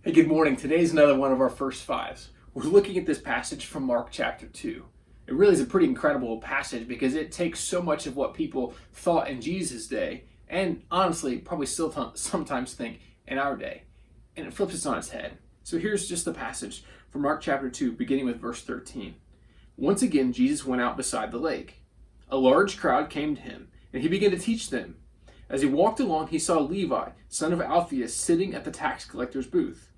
Hey, good morning. Today's another one of our first fives. We're looking at this passage from Mark chapter 2. It really is a pretty incredible passage because it takes so much of what people thought in Jesus' day, and honestly, probably still sometimes think in our day, and it flips it on its head. So here's just the passage from Mark chapter 2, beginning with verse 13. Once again, Jesus went out beside the lake. A large crowd came to him, and he began to teach them. As he walked along, he saw Levi, son of Alphaeus, sitting at the tax collector's booth.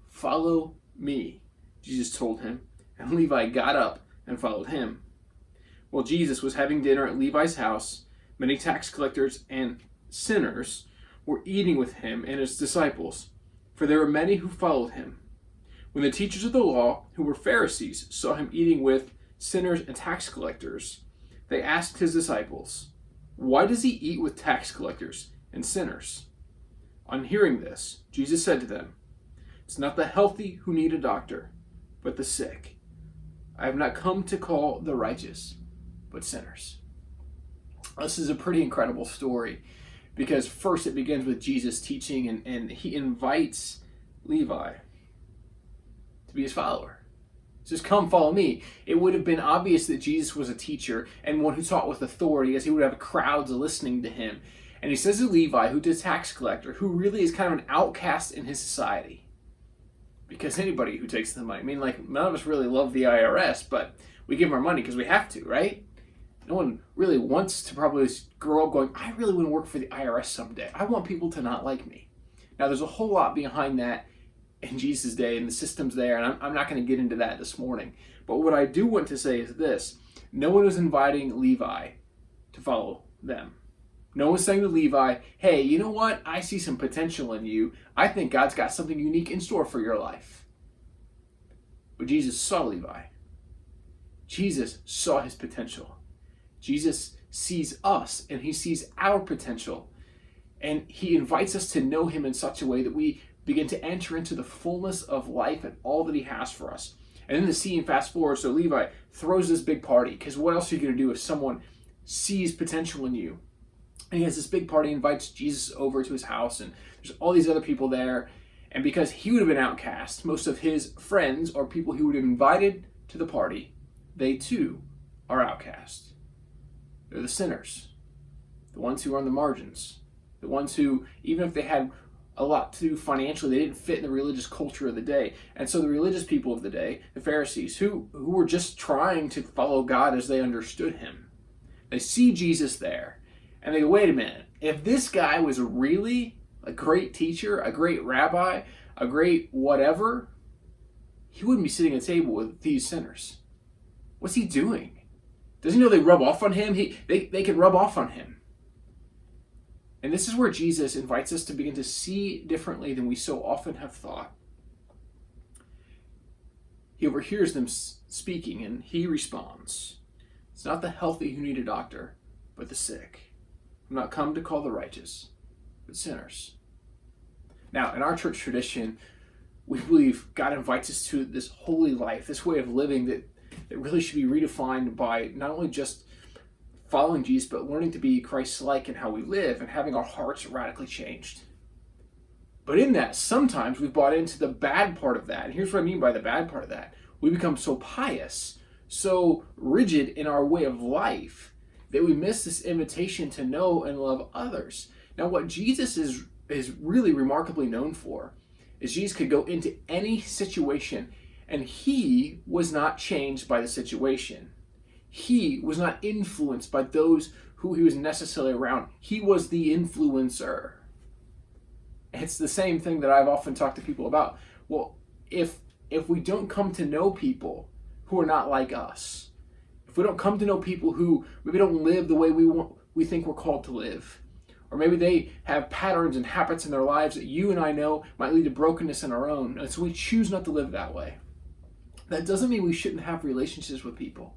"Follow me," Jesus told him, and Levi got up and followed him. While Jesus was having dinner at Levi's house, many tax collectors and sinners were eating with him and his disciples, for there were many who followed him. When the teachers of the law, who were Pharisees, saw him eating with sinners and tax collectors, they asked his disciples, "Why does he eat with tax collectors and sinners?" On hearing this, Jesus said to them, "It's not the healthy who need a doctor, but the sick. I have not come to call the righteous, but sinners." This is a pretty incredible story because first it begins with Jesus teaching and he invites Levi to be his follower. He says, "Come follow me." It would have been obvious that Jesus was a teacher and one who taught with authority, as he would have crowds listening to him. And he says to Levi, who's a tax collector, who really is kind of an outcast in his society. Because anybody who takes the money, none of us really love the IRS, but we give them our money because we have to, right? No one really wants to probably grow up going, "I really want to work for the IRS someday. I want people to not like me." Now, there's a whole lot behind that in Jesus' day and the systems there, and I'm not going to get into that this morning. But what I do want to say is this: no one was inviting Levi to follow them. No one's saying to Levi, "Hey, you know what? I see some potential in you. I think God's got something unique in store for your life." But Jesus saw Levi. Jesus saw his potential. Jesus sees us and he sees our potential. And he invites us to know him in such a way that we begin to enter into the fullness of life and all that he has for us. And then the scene fast forward, so Levi throws this big party, because what else are you going to do if someone sees potential in you? And he has this big party, invites Jesus over to his house, and there's all these other people there. And because he would have been outcast, most of his friends or people he would have invited to the party, they too are outcast. They're the sinners, the ones who are on the margins, the ones who, even if they had a lot to do financially, they didn't fit in the religious culture of the day. And so the religious people of the day, the Pharisees, who were just trying to follow God as they understood him, they see Jesus there. And they go, "Wait a minute, if this guy was really a great teacher, a great rabbi, a great whatever, he wouldn't be sitting at a table with these sinners. What's he doing? Doesn't he know they rub off on him? They can rub off on him." And this is where Jesus invites us to begin to see differently than we so often have thought. He overhears them speaking and he responds, "It's not the healthy who need a doctor, but the sick. I'm not come to call the righteous, but sinners." Now, in our church tradition, we believe God invites us to this holy life, this way of living that really should be redefined by not only just following Jesus, but learning to be Christ-like in how we live and having our hearts radically changed. But in that, sometimes we've bought into the bad part of that. And here's what I mean by the bad part of that. We become so pious, so rigid in our way of life, that we miss this invitation to know and love others. Now, what Jesus is really remarkably known for is Jesus could go into any situation and he was not changed by the situation. He was not influenced by those who he was necessarily around. He was the influencer. It's the same thing that I've often talked to people about. Well, if we don't come to know people who are not like us, if we don't come to know people who maybe don't live the way we think we're called to live, or maybe they have patterns and habits in their lives that you and I know might lead to brokenness in our own, and so we choose not to live that way, that doesn't mean we shouldn't have relationships with people.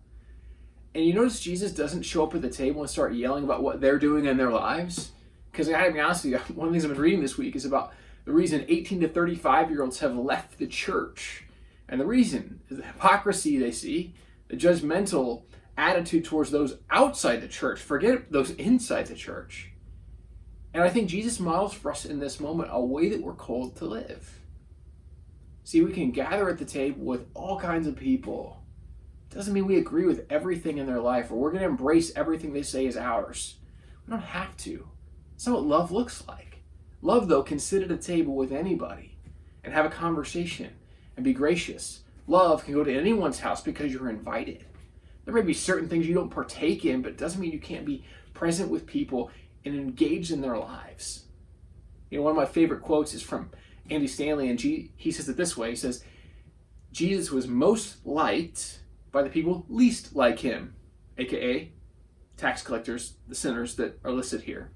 And you notice Jesus doesn't show up at the table and start yelling about what they're doing in their lives? Because I gotta be honest with you, one of the things I've been reading this week is about the reason 18 to 35-year-olds have left the church. And the reason is the hypocrisy they see, the judgmental attitude towards those outside the church. Forget those inside the church. And I think Jesus models for us in this moment a way that we're called to live. See, we can gather at the table with all kinds of people. Doesn't mean we agree with everything in their life or we're going to embrace everything they say is ours. We don't have to. That's not what love looks like. Love, though, can sit at a table with anybody and have a conversation and be gracious. Love can go to anyone's house because you're invited. There may be certain things you don't partake in, but it doesn't mean you can't be present with people and engaged in their lives. You know, one of my favorite quotes is from Andy Stanley, and he says it this way. He says, Jesus was most liked by the people least like him, aka tax collectors, the sinners that are listed here.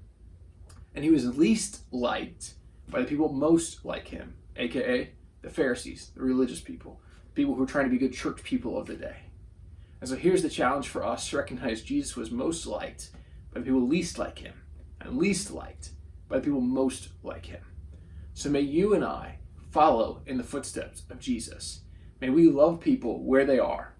And he was least liked by the people most like him, aka the Pharisees, the religious people who are trying to be good church people of the day. And so here's the challenge for us to recognize Jesus was most liked by the people least like him, and least liked by the people most like him. So may you and I follow in the footsteps of Jesus. May we love people where they are.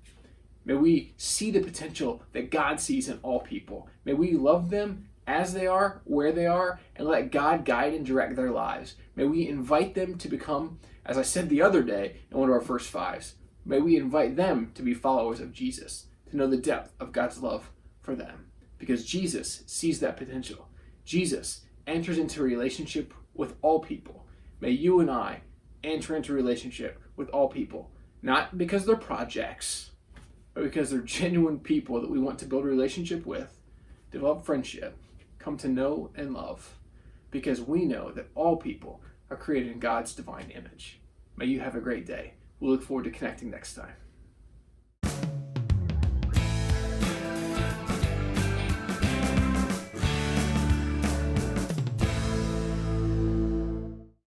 May we see the potential that God sees in all people. May we love them as they are, where they are, and let God guide and direct their lives. May we invite them to become, as I said the other day in one of our first fives, may we invite them to be followers of Jesus, to know the depth of God's love for them. Because Jesus sees that potential. Jesus enters into a relationship with all people. May you and I enter into a relationship with all people, not because they're projects, but because they're genuine people that we want to build a relationship with, develop friendship, come to know and love, because we know that all people are created in God's divine image. May you have a great day. We look forward to connecting next time.